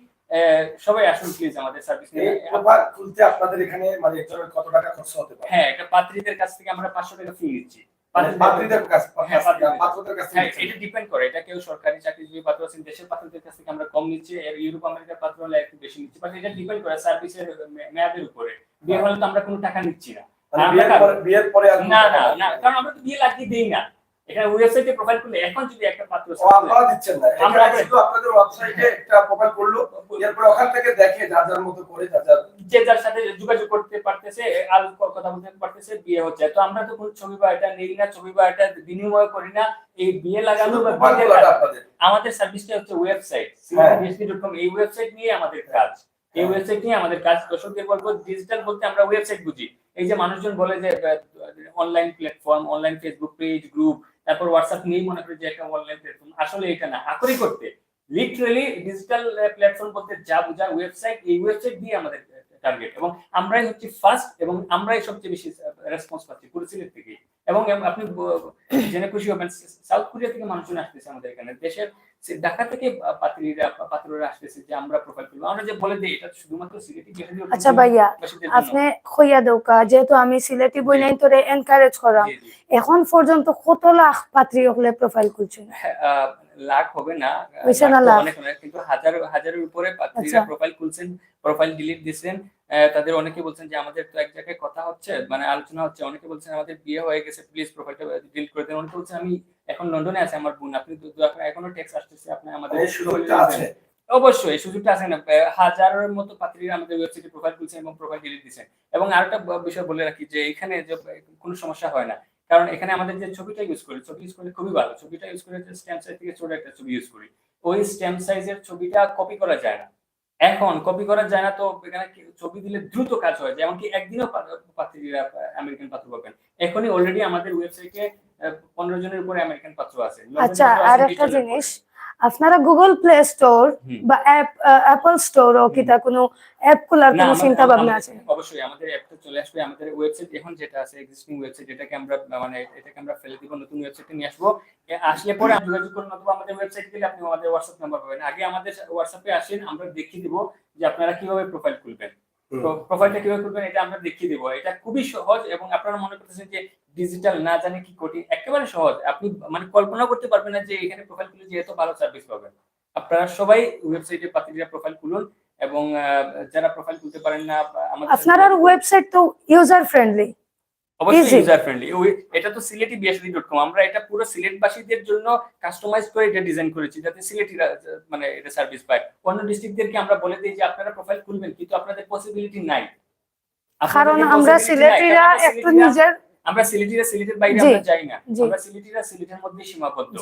সবাই আসুন প্লিজ আমাদের সার্ভিস নিয়ে।
এই প্রোফাইল খুলতে আপনাদের এখানে মানে একজনের কত টাকা খরচ হতে পারে?
হ্যাঁ, এটা পাত্রীদের কাছ থেকে আমরা 500 টাকা ফি নিচ্ছি।
মানে পাত্রীদের কাছ
হ্যাঁ,
পাত্রদের কাছ
হ্যাঁ,
থেকে
এটা ডিপেন্ড করে, এটা কেউ সরকারি চাকরিজীবী পাত্র আছেন, দেশের পাত্রদের কাছ থেকে আমরা কম নিচ্ছি, আর ইউরোপ আমেরিকার পাত্র হলে একটু বেশি নিচ্ছি, বাট এটা ডিপেন্ড করে সার্ভিসের মেয়াদের উপরে। বিয়ে হলে তো আমরা কোনো টাকা নিচ্ছি না।
মানে
আমরা
বিয়ের পরে আর
না না না, কারণ আমরা তো বিয়ে লাগিয়ে দেই না। এখানে ওয়েবসাইটে প্রোফাইল করলে এখন যদি একটা পাত্র
আপনারা দিচ্ছেন না,
আমরা
শুধু আপনাদের ওয়েবসাইটে একটা প্রোফাইল করলো, এরপর ওখান থেকে দেখে যার যার মতো করে যার
যে যার সাথে যোগাযোগ করতে পারতেছে, আর কথা বলতে পারতেছে, বিয়ে হচ্ছে। তো আমরা তো কোনো ছবি বা এটা নেই না, ছবি বা এটা বিনিময় করি না। এই বিয়ে লাগানো বা আমাদের সার্ভিসটা হচ্ছে ওয়েবসাইট cbsd.com, এই ওয়েবসাইট নিয়ে আমাদের কাজ। এই ওয়েবসাইট নিয়ে আমাদের কাজ। দর্শকদের বলবো, ডিজিটাল বলতে আমরা ওয়েবসাইট বুঝি। এই যে মানুষজন বলে যে online platform, online Facebook page, group, তারপর হোয়াটসঅ্যাপ নিয়ে মনে করি যে একটা অনলাইন প্ল্যাটফর্ম, আসলে এটা না। আকরি করতে লিটারালি ডিজিটাল প্ল্যাটফর্ম বলতে যা বোঝায় ওয়েবসাইট, এই ওয়েবসাইট দিয়ে আমাদের টার্গেট, এবং আমরাই হচ্ছে ফার্স্ট এবং আমরাই সবচেয়ে বেশি রেসপন্স পাচ্ছি পুরো সিলেট থেকে। এবং আপনি জেনে খুশি হবেন, সাউথ কোরিয়া থেকে মানুষজন আসতেছে আমাদের এখানে, দেশের ঢাকা থেকে পাত্রীরা আসতেছে যে আমরা প্রোফাইল করবো। আমরা যে বলে দিই এটা শুধুমাত্র সিলেটি।
আচ্ছা ভাইয়া, আপনি কইয়া দৌকা, যেহেতু আমি সিলেটি বই নাই তোরে এনকারেজ করাম, এখন পর্যন্ত কত লাখ পাত্রী হলে প্রোফাইল খুলছেন?
লাখ হবে না, অনেক অনেক, কিন্তু হাজারের উপরে পাত্রীরা প্রোফাইল খুলছেন, প্রোফাইল ডিলিট দিচ্ছেন। তাদের অনেকে বলছেন যে আমাদের তো এক জায়গায় কথা হচ্ছে, মানে আলোচনা হচ্ছে, অনেকে বলছেন আমাদের বিয়ে হয়ে গেছে, প্লিজ প্রোফাইলটা ডিলিট করে দেন। অনেকে বলছেন আমি এখন লন্ডনে আছি, আমার বোন, আপনি এখনো টেক্সট আসতেছে, আপনি আমাদের
সুযোগটা আছে।
অবশ্যই এই সুযোগটা আছে না। হাজারের মতো পাত্রীরা আমাদের ওয়েবসাইটে প্রোফাইল খুলছেন এবং প্রোফাইল ডিলিট দিচ্ছেন। এবং আরেকটা বিষয় বলে রাখি যে এখানে যে কোনো সমস্যা হয় না, কারণ এখানে আমাদের যে ছবিটা ইউজ করি, ছবি ইউজ করলে খুবই ভালো। ছবিটা ইউজ করে স্ট্যাম্প সাইজ থেকে ছোট একটা ছবি ইউজ করি, ওই স্ট্যাম্প সাইজের ছবিটা কপি করা যায় না। এখন কপি করা যায় না, তো এখানে ছবি দিলে দ্রুত কাজ হয়, যেমনকি একদিনও পাত্রীরা আমেরিকান পাত্র পাবেন। এখনই অলরেডি আমাদের ওয়েবসাইটে 15 জনের উপরে আমেরিকান পাত্র আছে।
আচ্ছা, আর একটা জিনিস, আপনারা গুগল প্লে স্টোর বা অ্যাপল স্টোর ও কিটা কোনো অ্যাপ খোলার কোনো চিন্তা ভাবনা আছে?
অবশ্যই আমাদের অ্যাপটা চলে আসবে। আমাদের ওয়েবসাইট এখন যেটা আছে এক্সিস্টিং ওয়েবসাইট, এটাকে আমরা মানে এটাকে আমরা ফেলে দিব, নতুন ওয়েবসাইটে নিয়ে আসবো। আসলে পরে আপনি যোগাযোগ করুন, অথবা আমাদের ওয়েবসাইটে গেলে আপনি আমাদের হোয়াটসঅ্যাপ নাম্বার পাবেন। আগে আমাদের হোয়াটসঅ্যাপে আসেন, আমরা দেখিয়ে দিব যে আপনারা কিভাবে প্রোফাইল খুলবেন। তো প্রোফাইলটা কিভাবে খুলবেন এটা আমরা দেখিয়ে দিব। এটা খুবই সহজ, এবং আপনারা মনে করতেছেন যে ডিজিটাল না জানে কি কঠিন, একেবারে সহজ। আপনি মানে কল্পনা করতে পারবেন না যে এখানে প্রোফাইল খুলে যে এত ভালো সার্ভিস পাবেন। আপনারা সবাই ওয়েবসাইটে পাত্রীরা প্রোফাইল খুলুন, এবং যারা প্রোফাইল খুলতে পারেন না, আমাদের
আপনার ওয়েবসাইট তো ইউজার ফ্রেন্ডলি,
অবশ্যই ইউজার ফ্রেন্ডলি। এটা তো সিলেটিবিএসডি.com, আমরা এটা পুরো সিলেটবাসীদের জন্য কাস্টমাইজ করে এটা ডিজাইন করেছি, যাতে সিলেটিরা মানে এটা সার্ভিস পায়। অন্য ডিস্ট্রিক্টদেরকে আমরা বলে দিই যে আপনারা প্রোফাইল খুলবেন, কিন্তু আপনাদের পসিবিলিটি নাই,
কারণ আমরা সিলেটিরা একটু নিজের,
আমরা সিলেটের বাইরে আমরা যাই না, আমরা সিলেটের মধ্যে সীমাবদ্ধ।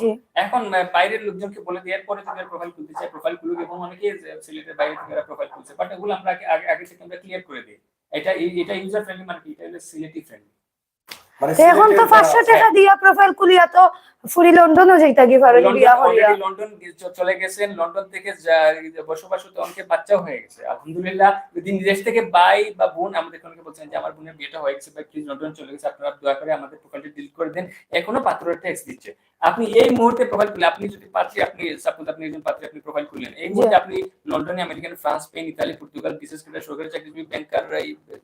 এখন বাইরের লোকজনকে বলে দেওয়ার পরে তাদের প্রোফাইল খুলতে চাই, প্রোফাইল খুলুক, এবং অনেকে সিলেটের বাইরে থেকে প্রোফাইল খুলছে, বাট এগুলো আমরা আগে থেকে আমরা ক্লিয়ার করে দিই। এটা ইউজার ফ্রেন্ডলি, মানে এটা হলো সিলেটি ফ্রেন্ডলি।
এখন তো 500 টাকা দিয়া প্রোফাইল খুলিয়া তো ফুরি লন্ডনও যাইতা কি পারে, বিয়া হইয়া
লন্ডন চলে গেছেন, লন্ডন থেকে বসবাসত অনেকে বাচ্চাও হয়ে গেছে আলহামদুলিল্লাহ। যদি দেশ থেকে ভাই বা বোন আমাদের অনেকে বলছেন যে আমার বোনের বিয়েটা হয়ে গেছে, বা প্লিজ লন্ডন চলে গেছে, আপনারা দয়া করে আমাদের প্রোফাইলটা ডিলিট করে দেন। এখনো পাত্রের টেক্সট দিচ্ছে। আপনি এই মুহূর্তে প্রোফাইল খুলে, আপনি যদি পাত্রী, আপনি সাপোজ আপনি একজন পাত্রী, আপনি প্রোফাইল খুললেন, এই মুহূর্তে আপনি লন্ডনে, American, France, Spain, Italy, Portugal, বিশেষ করে সরকারি চাকরিজীবী, ব্যাংকার,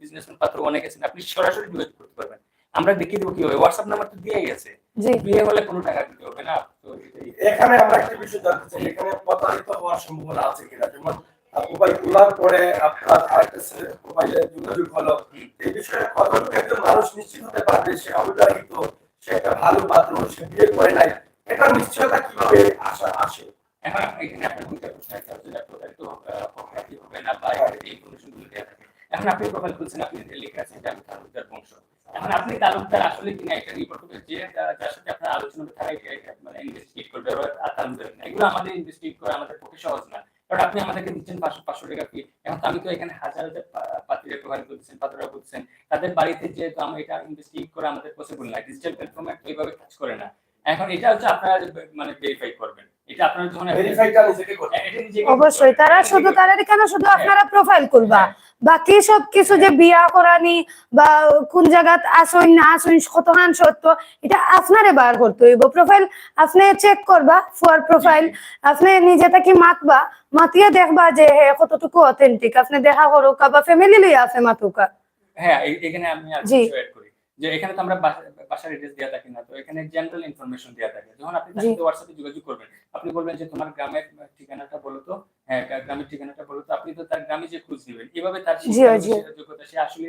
বিজনেসম্যান পাত্র অনেক আছেন, আপনি সরাসরি যোগাযোগ করতে পারবেন। আমরা দেখিয়ে দেবো কিভাবে। হোয়াটসঅ্যাপ নাম্বার তো দিয়ে গেছে, বিয়ে হলে কোনো টাকা দিতে হবে না। তো
এখানে আমরা একটা বিষয় জানতে চাই, এখানে প্রতারিত হওয়ার সম্ভাবনা আছে কিনা? যেমন মোবাইল খোলার পরে আপনার আরেকটা মোবাইলে যোগাযোগ হলো, এই বিষয়ে কতটুকু একজন মানুষ নিশ্চিত হতে পারবে সে অবিবাহিত, সে একটা ভালো পাত্র, সে বিয়ে করে নাই, এটা নিশ্চয়তা কিভাবে আসে?
এখন এখানে আপনার প্রতারিত হবে না, বা এই ইনফরমেশনগুলো দেওয়া থাকে। এখন আপনি প্রোফাইল খুলছেন, আপনি লেখা আছে যে আমি তালুকদার বংশ। এখন আপনি তালুকদার আসলে কিনা এটা রিপোর্ট করবে, যে যার সাথে আপনার আলোচনা থাকে মানে ইনভেস্টিগেট করবে, তালুকদার না। এগুলো আমাদের ইনভেস্টিগেট করা আমাদের পক্ষে সহজ না, কারণ আপনি আমাদেরকে দিচ্ছেন 500 টাকা ফি। এখন আমি তো এখানে হাজার পাত্রীরা প্রোফাইল করতেছেন, পাত্ররা করতেছেন, তাদের বাড়িতে যেহেতু আমরা এটা ইনভেস্টিগেট করা আমাদের পসিবল না, ডিজিটাল প্ল্যাটফর্মে এইভাবে কাজ করে না। এখন এটা হচ্ছে আপনারা মানে ভেরিফাই করবেন, এটা আপনারা যখন
ভেরিফাইটা নিজেকে করতে হবে।
এটা নিজেকে
অবশ্যই তারা শুধু তারা কেন শুধু আপনারা প্রোফাইল করবা, বাকি সব কিছু যে বিয়া করানি বা কোন জায়গাত আসইন না আসইন কতখান সত্য এটা আপনারে বার করতে হইব। প্রোফাইল আপনি চেক করবা, ফর প্রোফাইল আপনি নিজে থেকে মাতবা, মাতিয়ে দেখবা যে কতটুকু অথেন্টিক, আপনি দেখা করুকা বা ফ্যামিলি লইয়া আছে মাতুকা।
হ্যাঁ এখানে আমি আর
জি।
কিছু অ্যাড করি যে এখানে তো আমরা বাসার অ্যাড্রেস দেওয়া থাকি না, তো এখানে জেনারেল ইনফরমেশন দেওয়া থাকে। যখন আপনি তার
জি।
সাথে হোয়াটসঅ্যাপে যোগাযোগ করবেন, আপনি বলবেন যে তোমার গ্রামের ঠিকানাটা বলো তো, হ্যাঁ গ্রামের ঠিকানাটা বলো তো, আপনি তো তার গ্রামে যে খোঁজ দিবেন, এভাবে তার
জি, জি।
যোগ্যতা, সে আসলে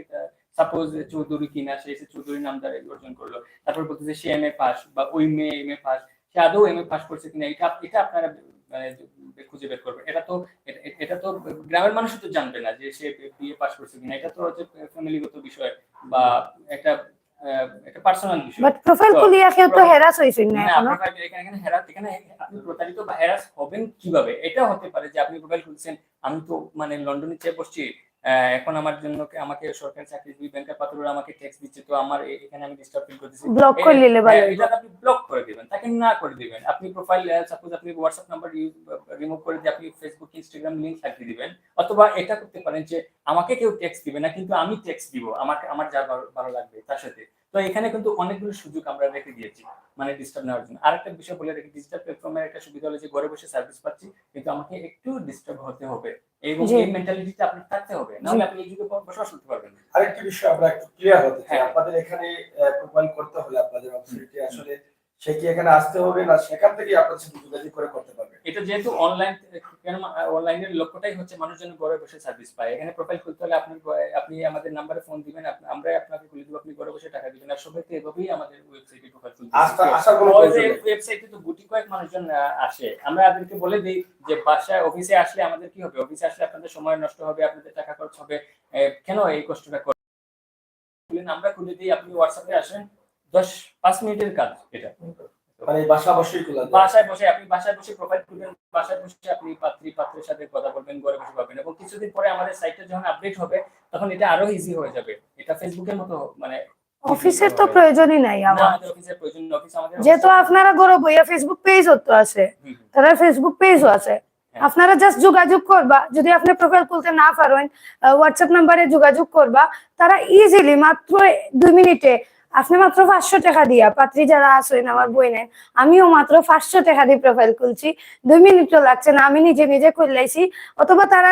সাপোজ চৌধুরী কিনা, সে এসে চৌধুরী নামদার অর্জন করলো, তারপর বলতেছে সে এমএ পাস বা ওই মেয়ে এমএ পাস, সে আদৌ এমএ পাস করছে কিনা, এটা এটা আপনারা মানে খুঁজে বের করবেন। এটা তো গ্রামের মানুষ তো জানবে না যে সে বিএ পাস করছে কিনা, এটা তো হচ্ছে ফ্যামিলিগত বিষয় বা একটা একটা পার্সোনাল বিষয়।
বাট প্রোফাইল
তো
খুলিয়া কেউ তো হেরাস হইছেন না
না,
এখনো।
আপনার এখানে হেরাস, এখানে আপনি প্রতারিত বা হেরাস হবেন কিভাবে? এটা হতে পারে যে আপনি প্রোফাইল খুলছেন, আমি তো মানে লন্ডনে চেয়ে বসছি, এখন আমার জন্য আমাকে সরকারি চাকরিজীবী ব্যাংকের পাত্ররা আমাকে ট্যাক্স দিচ্ছে, তো আমার এখানে আমি ডিস্টার্ব ফিল করতেছি,
ব্লক করে নিলে ভালো হইব।
এটা আপনি ব্লক করে দিবেন, তাকে না করে দিবেন। আপনি প্রোফাইল সাপোজ আপনি হোয়াটসঅ্যাপ নাম্বার রিমুভ করে দিয়ে আপনি ফেসবুক ইনস্টাগ্রাম লিংক লাগিয়ে দিবেন, অথবা এটা করতে পারেন যে আমাকে কেউ ট্যাক্স দিবে না কিন্তু আমি ট্যাক্স দিব আমাকে, আমার যা ভালো লাগবে তার সাথে। তো এখানে কিন্তু অনেকগুলো সুযোগ আমরা রেখে দিয়েছি মানে ডিস্টার্ব নেওয়ার জন্য। আরেকটা বিষয় বলে রাখি, ডিজিটাল প্ল্যাটফর্মের একটা সুবিধা হলো যে ঘরে বসে সার্ভিস পাচ্ছি, কিন্তু আমাকে একটু ডিস্টার্ব হতে হবে এবং
জি।
এই মেন্টালিটিটা আপনার থাকতে হবে, নাহলে আপনি এই যুগে বসবাস করতে পারবেন না।
আরেকটি বিষয় আমরা একটু ক্লিয়ার হতে চাই,
হ্যাঁ।
আপনাদের এখানে প্রোফাইল করতে হলে আপনাদের অবশ্যই আসলে সে কি এখানে আসতে হবে না সেখান থেকে আপনার সাথে যোগাযোগ করে করতে পারবে?
এটা যেহেতু অনলাইন, কেন অনলাইনের লক্ষ্যটাই হচ্ছে মানুষ যেন ঘরে বসে সার্ভিস পায়। এখানে প্রোফাইল খুলতে হলে আপনি আমাদের নাম্বারে ফোন দিবেন, আমরা আপনাকে খুলে দেব, আপনি ঘরে বসে টাকা দিবেন। আর সবাই তো এভাবেই আমাদের ওয়েবসাইটে প্রোফাইল খুলতে
আসার কোনো প্রয়োজন নেই।
ওয়েবসাইটে তো গুটি কয়েক মানুষজন আসে, আমরা তাদেরকে বলে দিই যে বাসায় অফিসে আসলে আমাদের কি হবে, অফিসে আসলে আপনাদের সময় নষ্ট হবে, আপনাদের টাকা খরচ হবে, কেন এই কষ্টটা করলেন? আমরা খুলে দিই, আপনি হোয়াটসঅ্যাপে আসেন, 5 মিনিটের কাজ এটা।
মানে বাসা বসেই খোলা যায়।
বাসায় বসে আপনি বাসায় বসে প্রোফাইল খুলবেন, বাসায় বসে আপনি পাত্রের সাথে কথা বলবেন, ঘরে বসে পাবেন। এবং কিছুদিন পরে আমাদের সাইটটা যখন আপডেট হবে তখন এটা আরো ইজি হয়ে যাবে, এটা ফেসবুকের মতো মানে
অফিসের তো প্রয়োজনই নাই
না,
আমার,
আমাদের অফিসের প্রয়োজন নেই, অফিস আমাদের
যেহেতু আপনারা গরো বইয়া ফেসবুক পেজ তো আছে, তারা ফেসবুক পেজও আছে, আপনারা জাস্ট যোগাযোগ করবা। যদি আপনি প্রোফাইল খুলতে না পারেন হোয়াটসঅ্যাপ নাম্বারে যোগাযোগ করবা, তারা ইজিলি মাত্র 2 মিনিটে আপনি মাত্র 500 টাকা দিয়া, পাত্রী যারা আছেন আমার বইনের, আমিও মাত্র 500 টাকা দিয়ে প্রোফাইল খুলছি, 2 মিনিটও লাগছে না, আমি নিজে নিজে খুললাইছি। অথবা তারা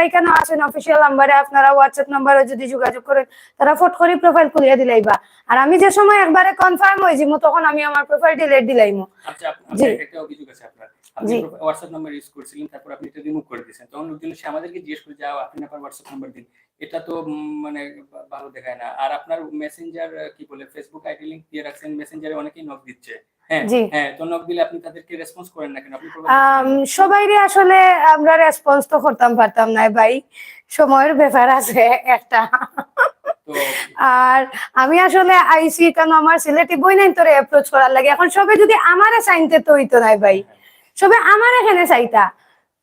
এখানে আসেন অফিসিয়াল নাম্বারে, আপনারা হোয়াটসঅ্যাপ নাম্বারে যদি যোগাযোগ করেন তারা ফট করে প্রোফাইল খুলিয়ে দিলাইবা। আর আমি যে সময় একবারে কনফার্ম হয়ে যাবো তখন আমি আমার প্রোফাইল ডিলিট দিলাইমু।
আচ্ছা,
জি।
একটা অভিযোগ আছে আপনার, আপনি হোয়াটসঅ্যাপ নাম্বার ইউজ করছিলেন, তারপর আপনি এটা রিমুভ করে দিয়েছেন, তখন লোকজন সে আমাদেরকে জিজ্ঞেস করে যাও আপনি আপনার হোয়াটসঅ্যাপ নাম্বার দিন, এটা তো মানে ভালো দেখায় না। আর আপনার মেসেঞ্জার কি বলে ফেসবুক আইডি লিংক দিয়ে রাখছেন, মেসেঞ্জারে অনেকেই নক দিচ্ছে, হ্যাঁ
জি।
হ্যাঁ, তো নক দিলে আপনি তাদেরকে রেসপন্স করেন না কেন? আপনি
সবাইরে আসলে আমরা রেসপন্স তো করতাম পারতাম না ভাই, সময়ের ব্যাপার আছে একটা।
তো
আর আমি আসলে আইসি কেন আমার সিলেটি বই নাই তোরে অ্যাপ্রোচ করার লাগে, এখন সবে যদি আমারে চাইতে তো হইতো নাই ভাই, সবে আমার এখানে চাইতা,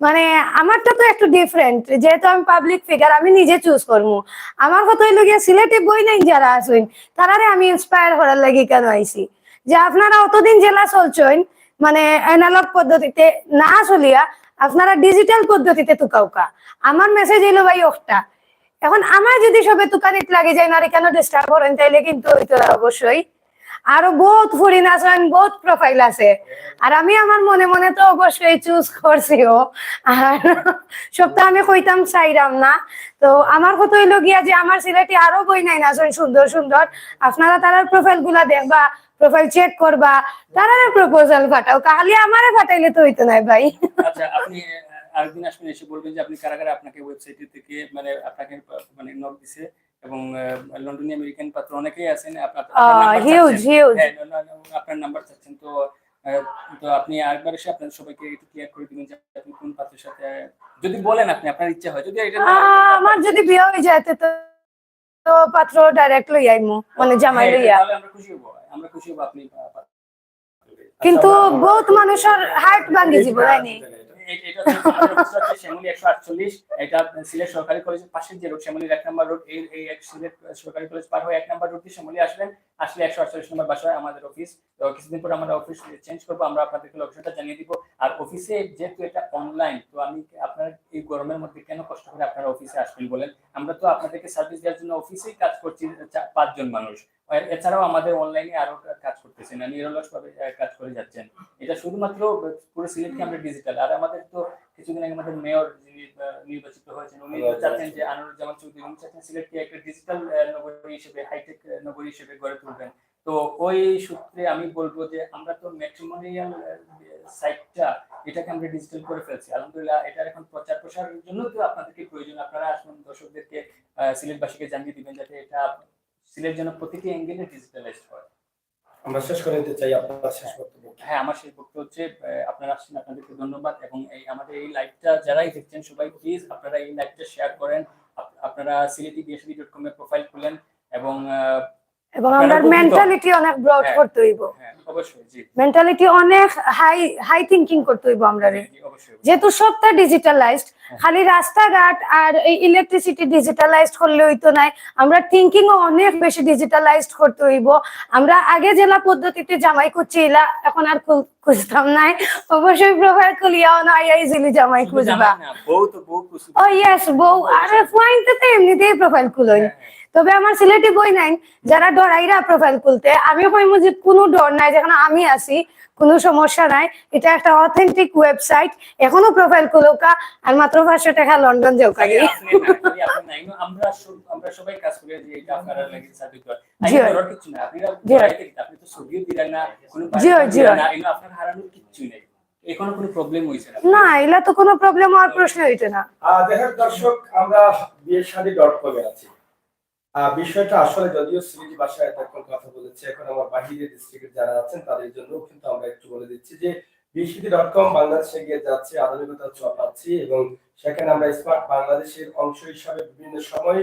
মানে আমারটা তো একটু ডিফারেন্ট, যেহেতু আমি পাবলিক ফিগার আমি নিজে চুজ করবো। আমার কথা হইলো গিয়ে সিলেটি বই নাই যারা আছেন তারারে আমি ইন্সপায়ার করার লাগি কেন আইসি, যে আপনারা অতদিন জেলা চলছেন মানে অ্যানালগ পদ্ধতিতে না চলিয়া আপনারা ডিজিটাল পদ্ধতিতে তুকাউকা। আমার মেসেজ এলো ভাই একটা, এখন আমার যদি সবে তুকানিত লাগে যায় না কেন ডিস্টার্ব করেন, তাইলে কিন্তু অবশ্যই আরো বহুত ফরিন আছেন, বহুত প্রোফাইল আছে, আর আমি আমার মনে মনে তো অবশ্যই চুজ করছিও, আর সবটা আমি কইতাম চাইরাম না। তো আমার কথা হইলো গিয়া যে আমার সিলেটি আরো বই নাই না সুন্দর সুন্দর, আপনারা তারার প্রোফাইল গুলা দেখবা, প্রোফাইল চেক করবা, তারারে প্রপোজাল পাঠাও, খালি আমারে পাঠাইলে তো হইতো না ভাই।
আচ্ছা, আপনি আরেকদিন আসবেন, এসে বলবেন যে আপনি কারা কারা আপনাকে ওয়েবসাইট থেকে মানে আপনাকে মানে নক দিছে, এবং লন্ডনে আমেরিকান পাত্র অনেকেই আছেন,
হিউজ
আপনার নাম্বার চাচ্ছেন, তো তো আপনি আরেকবার এসে আপনাদের সবাইকে একটু ক্লিয়ার করে দিবেন যে আপনি কোন পাত্রের সাথে, যদি বলেন আপনি আপনার ইচ্ছা হয়, যদি এটা
আমার যদি বিয়ে হয়ে যায় তো পাত্র ডাইরেক্ট লই আইমু, মানে জামাই লইয়া,
তাহলে আমরা খুশি হব আপনি।
কিন্তু বহুত মানুষের হার্ট ভাঙি যাব, তাই নি?
এটা হচ্ছে আমাদের অফিস হচ্ছে শ্যামলী 148, এটা সিলেট সরকারি কলেজের পাশের যে রোড, শ্যামলীর 1 নম্বর রোড, এই এক সিলেট সরকারি কলেজ পার হয়ে 1 নম্বর রোড দিয়ে শ্যামলী আসবেন, আসলে 148 নম্বর বাসায় আমাদের অফিস। তো কিছুদিন পর আমরা অফিস চেঞ্জ করবো, আমরা আপনাদেরকে লোকেশনটা জানিয়ে দিব। আর অফিসে যেহেতু এটা অনলাইন, তো আমি আপনার এই গরমের মধ্যে কেন কষ্ট করে আপনারা অফিসে আসবেন বলেন? আমরা তো আপনাদেরকে সার্ভিস দেওয়ার জন্য অফিসেই কাজ করছি 5 জন মানুষ, এছাড়াও আমাদের অনলাইনে আরো কাজ করতেছেন, নিরলসভাবে কাজ করে যাচ্ছেন। এটা শুধুমাত্র পুরো সিলেটকে আমরা ডিজিটাল। আর আমাদের তো কিছুদিন আগে আমাদের মেয়র যিনি নির্বাচিত হয়েছেন, উনি চাচ্ছেন যে আনোয়ারুজ্জামান চৌধুরী, উনি চাচ্ছেন সিলেটকে একটা ডিজিটাল নগরী হিসেবে, হাইটেক নগরী হিসেবে গড়ে তুলবেন। তো ওই সূত্রে আমি বলবো যে আমরা তো ম্যাট্রিমোনিয়াল সাইটটা, এটাকে আমরা ডিজিটাল করে ফেলছি আলহামদুলিল্লাহ। এটা এখন প্রচার প্রসারের জন্য তো আপনাদেরকে প্রয়োজন, আপনারা আসুন, দর্শকদেরকে সিলেটবাসীকে জানিয়ে দিবেন যাতে এটা সিলেট যেন প্রতিটি অ্যাঙ্গেলে ডিজিটালাইজড হয়।
আমরা শেষ করে দিতে চাই আপনার শেষ বক্তব্য।
হ্যাঁ, আমার শেষ বক্তব্য হচ্ছে আপনারা আসছেন, আপনাদেরকে ধন্যবাদ। এবং এই আমাদের এই লাইভটা যারাই দেখছেন সবাই প্লিজ আপনারা এই লাইভটা শেয়ার করেন, আপনারা siletibsd.com এ প্রোফাইল খুলেন এবং
আমরা মেন্টালিটি অনেক ব্রড করতে হইব।
হ্যাঁ অবশ্যই, জি,
মেন্টালিটি অনেক হাই থিংকিং করতে হইব আমরা রে, যেহেতু সবটা ডিজিটালাইজড। খালি রাস্তাঘাট আর এই ইলেকট্রিসিটি ডিজিটালাইজড করলে হইতো নাই, আমরা থিংকিং ও অনেক বেশি ডিজিটালাইজড করতে হইব। আমরা আগে জেলা পদ্ধতিতে জামাই করছি, এলা এখন আর খুঁজতাম নাই। অবশ্যই প্রোফাইল খুলিয়াও না ইজিলি জামাই খুঁজবা। ও ইয়েস, বউ আর পয়েন্টে এমনিতেই প্রোফাইল খুলই। তবে আমার সিলেটি বই নাই যারা ডরাইরা প্রোফাইল খুলতে, আমি কইমু যে কোনো ডর নাই, যেখানে আমি আছি কোনো সমস্যা নাই। এটা একটা অথেন্টিক ওয়েবসাইট, এখনো প্রোফাইল খুলুকা, আর মাত্র 500 টাকা লন্ডন যাও কাগে।
আমরা সবাই কাজ করে যে এটা আপনারা লাগি সার্ভিস করে আই ডর কিছু না, আপনি তো ছবিও দিলেন না, কোনো না, এগুলো আপনার হারানোর কিছু নেই, এখনো কোনো প্রবলেম হইছে না,
এলা তো কোনো প্রবলেম হওয়ার প্রশ্ন হইতো না।
দেখেন দর্শক, আমরা বিয়েশাদী.com এ আছি। বিষয়টা আসলে যদিও সিলেটি ভাষায় এখন কথা বলেছে, এখন আমার বাহিরের ডিস্ট্রিক্টের যারা আছেন তাদের জন্য কিন্তু আমরা একটু বলে দিচ্ছি যে বিয়েশাদী.com বাংলাদেশে গিয়ে যাচ্ছে, আধুনিকতার ছোঁয়া পাচ্ছি এবং সেখানে আমরা স্মার্ট বাংলাদেশের অংশ হিসাবে বিভিন্ন সময়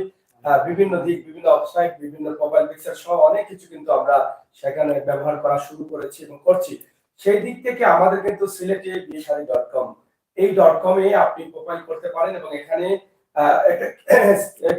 বিভিন্ন দিক, বিভিন্ন ওয়েবসাইট, বিভিন্ন প্রোফাইল পিকচার সহ অনেক কিছু কিন্তু আমরা সেখানে ব্যবহার করা শুরু করেছি এবং করছি। সেই দিক থেকে আমাদের কিন্তু সিলেটে বিয়েশাদী.com, এই .com এ আপনি প্রোফাইল করতে পারেন এবং এখানে একটা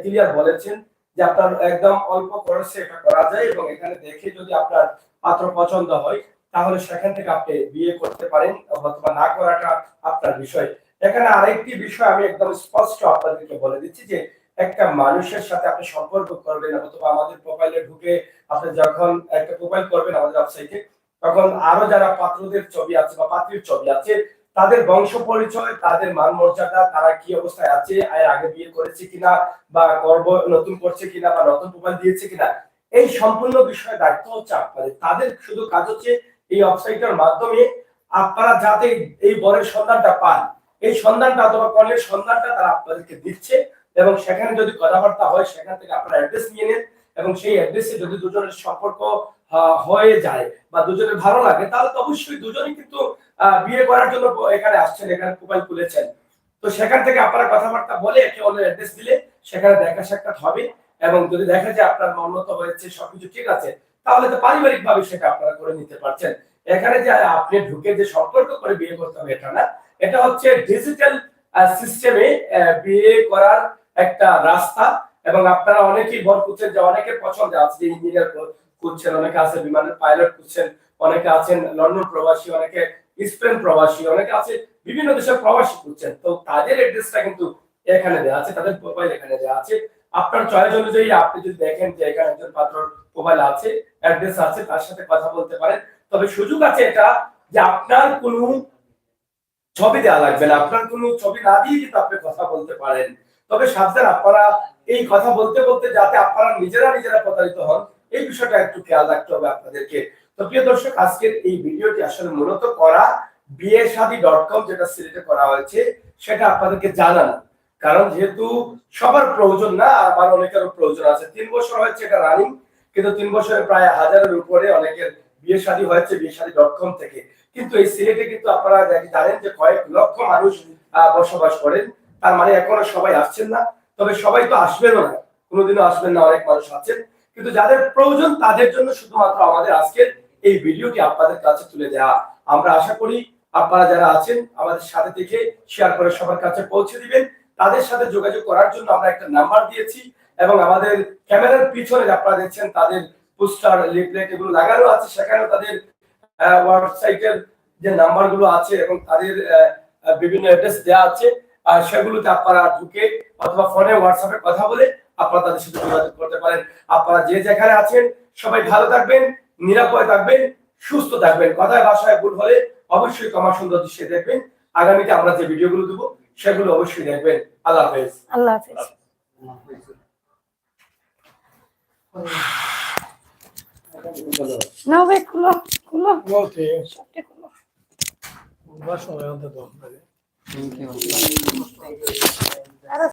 ক্লিয়ার বলেছেন যে আপনার একদম অল্প খরচে এটা করা যায় এবং এখানে দেখে যদি আপনার পাত্র পছন্দ হয় তাহলে সেখান থেকে আপনি বিয়ে করতে পারেন অথবা না করাটা আপনার বিষয়। এখানে আরেকটি বিষয় আমি একদম স্পষ্ট আপনাদেরকে বলে দিচ্ছি যে একটা মানুষের সাথে আপনি সম্পর্ক করবেন অথবা আমাদের প্রোফাইলে ঢুকে আপনি যখন একটা প্রোফাইল করবেন আমাদের ওয়েবসাইটে, তখন আরো যারা পাত্রদের ছবি আছে বা পাত্রীর ছবি আছে, তাদের বংশ পরিচয়, তাদের মান মর্যাদা, তারা কি অবস্থায় আছে, আগে বিয়ে করেছে কিনা বা গর্ভ নতুন করছে কিনা বা নতুন প্রোফাইল দিয়েছে কিনা, এই সম্পূর্ণ বিষয়ে দায়িত্ব হচ্ছে আপনাদের। তাদের শুধু কাজ হচ্ছে এই ওয়েবসাইটের মাধ্যমে আপনারা যাতে এই বরের সন্ধানটা পান, এই সন্ধানটা অথবা কনের সন্ধানটা তারা আপনাদেরকে দিচ্ছে এবং সেখানে যদি কথাবার্তা হয় সেখান থেকে আপনারা অ্যাড্রেস নিয়ে নেন এবং সেই অ্যাড্রেসে যদি দুজনের সম্পর্ক হয়ে যায় বা দুজনের ভালো লাগে তাহলে তো অবশ্যই দুজনেই কিন্তু বিয়ে করার জন্য এখানে আসছেন, এখানে প্রোফাইল খুলেছেন। তো সেখান থেকে আপনারা কথাবার্তা বলে একে অন্যের অ্যাড্রেস দিলে সেখানে দেখা সাক্ষাৎ হবে এবং যদি দেখা যায় আপনার মনমতো হয়েছে, সবকিছু ঠিক আছে, তাহলে তো পারিবারিক ভাবে সেটা আপনারা করে নিতে পারছেন। এখানে যে আপনি ঢুকে যে সম্পর্ক করে বিয়ে করতে হবে এটা না, এটা হচ্ছে ডিজিটাল সিস্টেমে বিয়ে করার একটা রাস্তা। এবং আপনারা অনেকেই বল করছেন যে অনেকের পছন্দ আছে যে ইঞ্জিনিয়ার খুঁজছেন, অনেকে আছে বিমানের পাইলট খুঁজছেন, অনেকে আছেন লন্ডন প্রবাসী, অনেকে স্পেন প্রবাসী, অনেকে আছে বিভিন্ন দেশের প্রবাসী খুঁজছেন। তো তাদের অ্যাড্রেসটা কিন্তু এখানে দেওয়া আছে, তাদের প্রোফাইল এখানে দেওয়া আছে। আপনার চয়েস অনুযায়ী আপনি যদি দেখেন যে এখানে একজন পাত্রর প্রোফাইল আছে, অ্যাড্রেস আছে, তার সাথে কথা বলতে পারেন। তবে সুযোগ আছে এটা যে আপনার কোনো ছবি দেওয়া লাগবে না, আপনার কোনো ছবি না দিয়ে কিন্তু আপনি কথা বলতে পারেন। তবে সাবধান, আপনারা এই কথা বলতে বলতে যাতে আপনারা নিজেরা প্রতারিত হন, এই বিষয়টা একটু খেয়াল রাখতে হবে আপনাদেরকে। তো প্রিয় দর্শক, আজকের এই ভিডিওটি আসলে মূলত করা বিয়েশাদী.com যেটা সিলেটে করা হয়েছে সেটা আপনাদেরকে জানানো, কারণ যেহেতু সবার প্রয়োজন না, আবার অনেকেরও প্রয়োজন আছে। 3 বছর হয়েছে এটা রানিং, কিন্তু 3 বছরে প্রায় 1000-এর উপরে অনেকের বিয়ে শাদী হয়েছে বিয়েশাদী.com থেকে। কিন্তু এই সিলেটে কিন্তু আপনারা জানেন যে কয়েক লক্ষ মানুষ বসবাস করেন, তার মানে এখনো সবাই আসছেন না। তবে সবাই তো আসবেনও না, কোনোদিনও আসবেন না, অনেক মানুষ আছেন। কিন্তু যাদের প্রয়োজন তাদের জন্য শুধুমাত্র আমাদের আজকের এই ভিডিওটি আপনাদের কাছে তুলে দেওয়া। আমরা আশা করি আপনারা যারা আছেন আমাদের সাথে থেকে শেয়ার করে সবার কাছে পৌঁছে দিবেন। তাদের সাথে যোগাযোগ করার জন্য আমরা একটা নাম্বার দিয়েছি এবং আমাদের ক্যামেরার পিছনে আপনারা দেখছেন তাদের পোস্টার লিফলেট এগুলো লাগানো আছে, সেখানেও তাদের ওয়েবসাইটের যে নাম্বারগুলো আছে এবং তাদের বিভিন্ন অ্যাড্রেস দেওয়া আছে, আর সেগুলোতে আপনারা ঢুকে অথবা ফোনে হোয়াটসঅ্যাপে কথা বলে আপনারা তাদের সাথে যোগাযোগ করতে পারেন। আপনারা যে যেখানে আছেন সবাই ভালো থাকবেন, নিরাপদে থাকবেন, সুস্থ থাকবেন। কথায় ভাষায় ভুল হলে অবশ্যই ক্ষমা সুন্দর দৃষ্টিতে দেখবেন। আগামীতে আমরা যে ভিডিওগুলো দেবো সেগুলো অবশ্যই দেখবেন। আল্লাহ হাফেজ।
আল্লাহ হাফেজ। নাও ভাই খুলো খুলো সবটা খুলো।
Thank you.